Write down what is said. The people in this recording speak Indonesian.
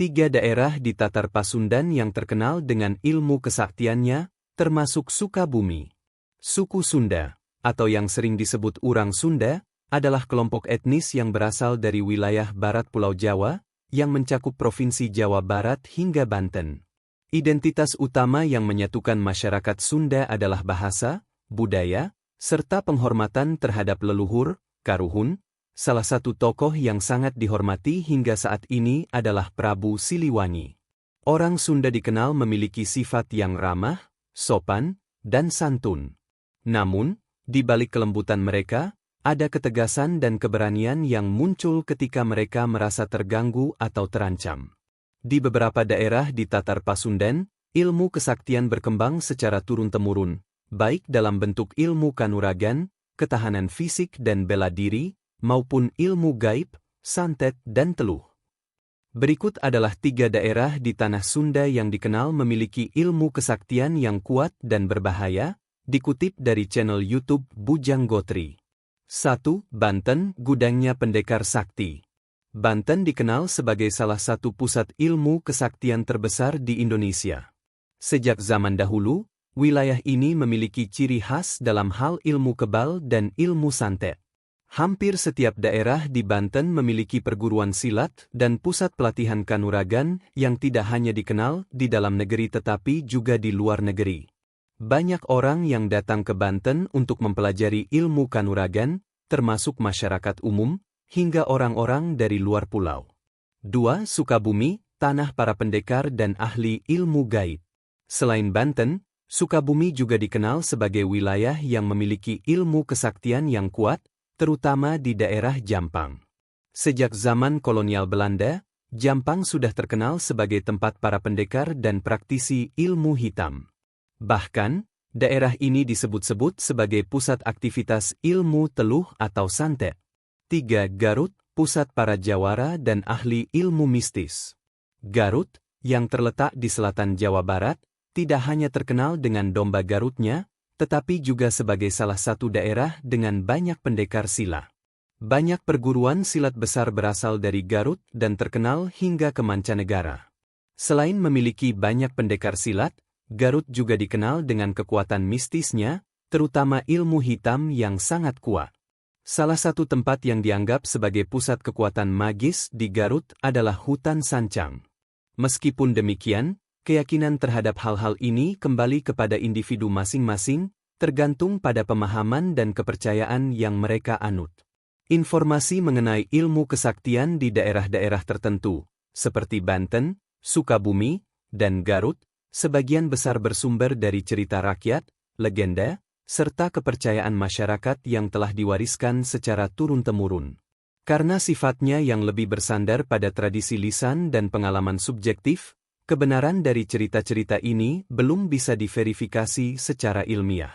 3 daerah di Tatar Pasundan yang terkenal dengan ilmu kesaktiannya, termasuk Sukabumi. Suku Sunda, atau yang sering disebut Urang Sunda, adalah kelompok etnis yang berasal dari wilayah barat Pulau Jawa, yang mencakup Provinsi Jawa Barat hingga Banten. Identitas utama yang menyatukan masyarakat Sunda adalah bahasa, budaya, serta penghormatan terhadap leluhur, Karuhun. Salah satu tokoh yang sangat dihormati hingga saat ini adalah Prabu Siliwangi. Orang Sunda dikenal memiliki sifat yang ramah, sopan, dan santun. Namun, di balik kelembutan mereka, ada ketegasan dan keberanian yang muncul ketika mereka merasa terganggu atau terancam. Di beberapa daerah di Tatar Pasundan, ilmu kesaktian berkembang secara turun-temurun, baik dalam bentuk ilmu kanuragan, ketahanan fisik dan bela diri, maupun ilmu gaib, santet dan teluh. Berikut adalah 3 daerah di tanah Sunda yang dikenal memiliki ilmu kesaktian yang kuat dan berbahaya, dikutip dari channel YouTube Bujang Gotri. 1. Banten, gudangnya pendekar sakti. Banten dikenal sebagai salah satu pusat ilmu kesaktian terbesar di Indonesia. Sejak zaman dahulu, wilayah ini memiliki ciri khas dalam hal ilmu kebal dan ilmu santet. Hampir setiap daerah di Banten memiliki perguruan silat dan pusat pelatihan kanuragan yang tidak hanya dikenal di dalam negeri tetapi juga di luar negeri. Banyak orang yang datang ke Banten untuk mempelajari ilmu kanuragan, termasuk masyarakat umum, hingga orang-orang dari luar pulau. 2. Sukabumi, tanah para pendekar dan ahli ilmu gaib. Selain Banten, Sukabumi juga dikenal sebagai wilayah yang memiliki ilmu kesaktian yang kuat, terutama di daerah Jampang. Sejak zaman kolonial Belanda, Jampang sudah terkenal sebagai tempat para pendekar dan praktisi ilmu hitam. Bahkan, daerah ini disebut-sebut sebagai pusat aktivitas ilmu teluh atau santet. 3. Garut, pusat para jawara dan ahli ilmu mistis. Garut, yang terletak di selatan Jawa Barat, tidak hanya terkenal dengan domba Garutnya, tetapi juga sebagai salah satu daerah dengan banyak pendekar silat. Banyak perguruan silat besar berasal dari Garut dan terkenal hingga ke mancanegara. Selain memiliki banyak pendekar silat, Garut juga dikenal dengan kekuatan mistisnya, terutama ilmu hitam yang sangat kuat. Salah satu tempat yang dianggap sebagai pusat kekuatan magis di Garut adalah Hutan Sancang. Meskipun demikian, keyakinan terhadap hal-hal ini kembali kepada individu masing-masing, tergantung pada pemahaman dan kepercayaan yang mereka anut. Informasi mengenai ilmu kesaktian di daerah-daerah tertentu, seperti Banten, Sukabumi, dan Garut, sebagian besar bersumber dari cerita rakyat, legenda, serta kepercayaan masyarakat yang telah diwariskan secara turun-temurun. Karena sifatnya yang lebih bersandar pada tradisi lisan dan pengalaman subjektif, kebenaran dari cerita-cerita ini belum bisa diverifikasi secara ilmiah.